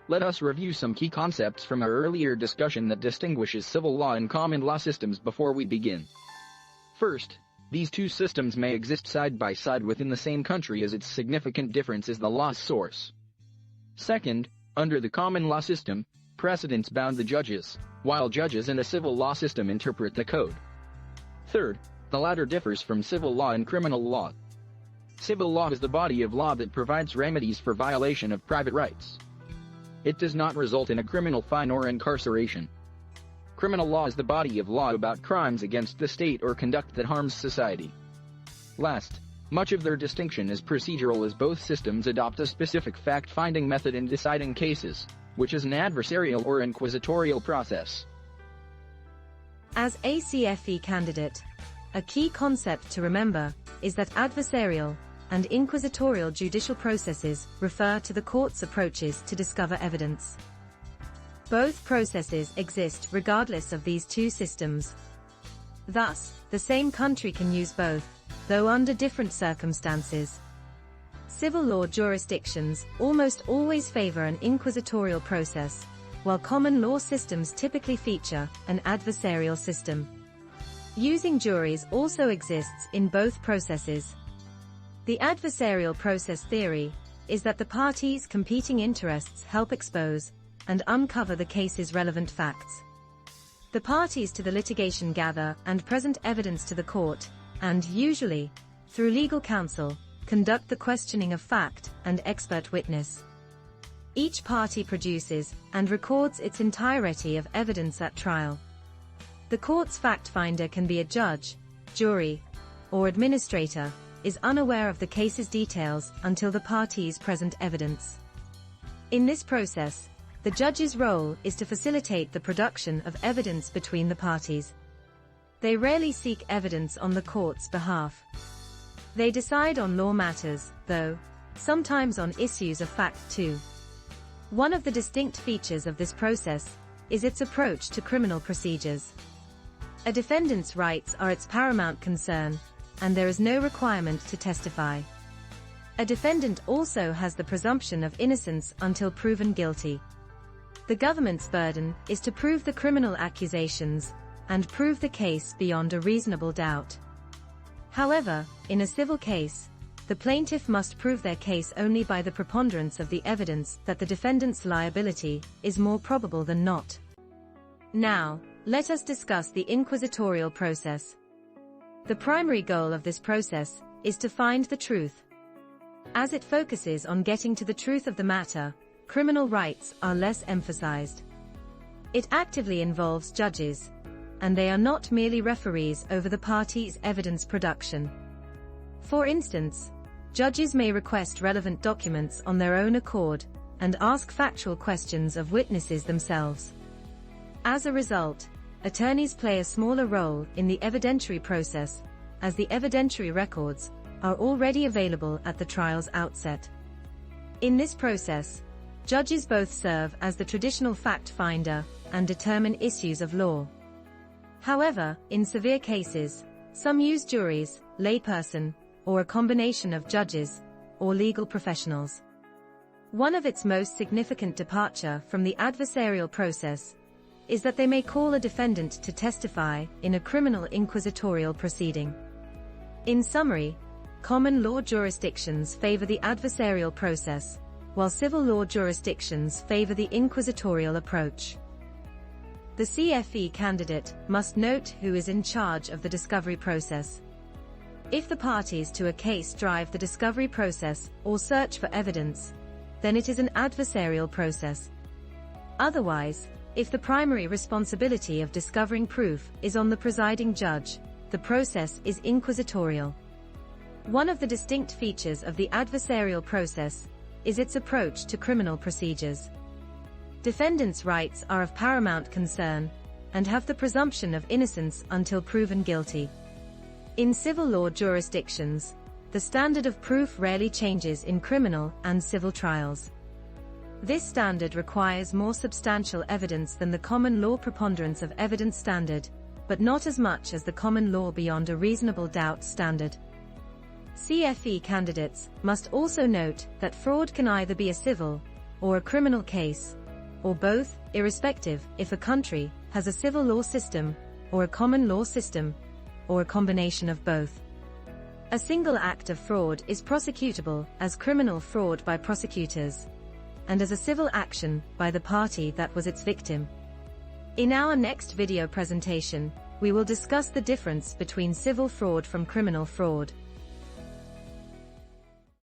Let us review some key concepts from our earlier discussion that distinguishes civil law and common law systems before we begin. First, these two systems may exist side by side within the same country, as its significant difference is the law's source. Second, under the common law system, precedents bound the judges, while judges in a civil law system interpret the code. Third, the latter differs from civil law and criminal law. Civil law is the body of law that provides remedies for violation of private rights. It does not result in a criminal fine or incarceration. Criminal law is the body of law about crimes against the state or conduct that harms society. Last, much of their distinction is procedural, as both systems adopt a specific fact-finding method in deciding cases, which is an adversarial or inquisitorial process. As a CFE candidate, a key concept to remember is that adversarial and inquisitorial judicial processes refer to the court's approaches to discover evidence. Both processes exist regardless of these two systems. Thus, the same country can use both, though under different circumstances. Civil law jurisdictions almost always favor an inquisitorial process, while common law systems typically feature an adversarial system. Using juries also exists in both processes. The adversarial process theory is that the parties' competing interests help expose and uncover the case's relevant facts. The parties to the litigation gather and present evidence to the court, and usually, through legal counsel, conduct the questioning of fact and expert witness. Each party produces and records its entirety of evidence at trial. The court's fact finder can be a judge, jury, or administrator, is unaware of the case's details until the parties present evidence. In this process, the judge's role is to facilitate the production of evidence between the parties. They rarely seek evidence on the court's behalf. They decide on law matters, though, sometimes on issues of fact too. One of the distinct features of this process is its approach to criminal procedures. A defendant's rights are its paramount concern, and there is no requirement to testify. A defendant also has the presumption of innocence until proven guilty. The government's burden is to prove the criminal accusations and prove the case beyond a reasonable doubt. However, in a civil case, the plaintiff must prove their case only by the preponderance of the evidence that the defendant's liability is more probable than not. Now, let us discuss the inquisitorial process. The primary goal of this process is to find the truth. As it focuses on getting to the truth of the matter, criminal rights are less emphasized. It actively involves judges, and they are not merely referees over the parties' evidence production. For instance, judges may request relevant documents on their own accord and ask factual questions of witnesses themselves. As a result, attorneys play a smaller role in the evidentiary process, as the evidentiary records are already available at the trial's outset. In this process, judges both serve as the traditional fact finder and determine issues of law. However, in severe cases, some use juries, layperson, or a combination of judges or legal professionals. One of its most significant departure from the adversarial process is that they may call a defendant to testify in a criminal inquisitorial proceeding. In summary, common law jurisdictions favor the adversarial process, while civil law jurisdictions favor the inquisitorial approach. The CFE candidate must note who is in charge of the discovery process. If the parties to a case drive the discovery process or search for evidence, then it is an adversarial process. Otherwise, if the primary responsibility of discovering proof is on the presiding judge, the process is inquisitorial. One of the distinct features of the adversarial process is its approach to criminal procedures. Defendants' rights are of paramount concern and have the presumption of innocence until proven guilty. In civil law jurisdictions, the standard of proof rarely changes in criminal and civil trials. This standard requires more substantial evidence than the common law preponderance of evidence standard, but not as much as the common law beyond a reasonable doubt standard. CFE candidates must also note that fraud can either be a civil or a criminal case, or both, irrespective if a country has a civil law system, or a common law system, or a combination of both. A single act of fraud is prosecutable as criminal fraud by prosecutors, and as a civil action by the party that was its victim. In our next video presentation, we will discuss the difference between civil fraud from criminal fraud.